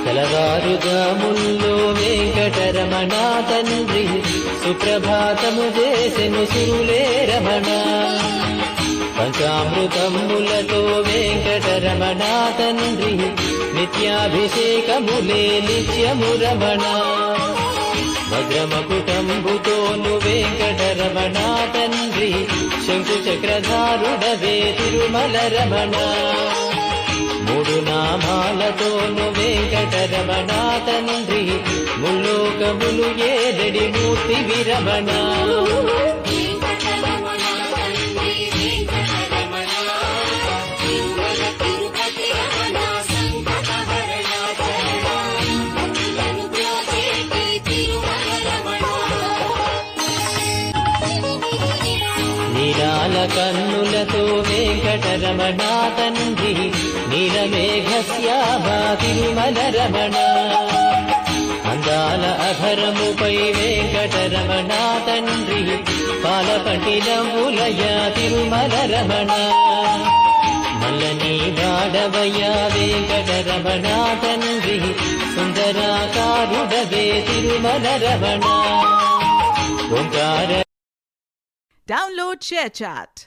తెలవారుజాముల్లో వెంకటరమణ తండ్రి సుప్రభాతము చేసెను సురులే రమణ. పంచామృతములతో వెంకటరమణ తండ్రి నిత్యాభిషేకములే నిత్యము రమణ. వజ్రమకుటంబుతోను వెంకటరమణ తండ్రి శంకు చక్రధారుడవే తిరుమల రమణ. మూడు నామాలతోను వెంకటరమణ తండ్రి ముల్లోకములు ఏదడి మూర్తి విరమణ. నీలాల కన్నులతో వెంకటరమణ తండ్రి నీలమేఘశ్యామ తిరుమల రమణ. అందాల అధరముపై వెంకటరమణ తండ్రి పాలపట్టినములయ తిరుమల రమణ. మల్లని వాడవయ వెంకటరమణ తండ్రి సుందరాకారుడవే తిరుమల రమణ. ఓంకార Download ShareChat.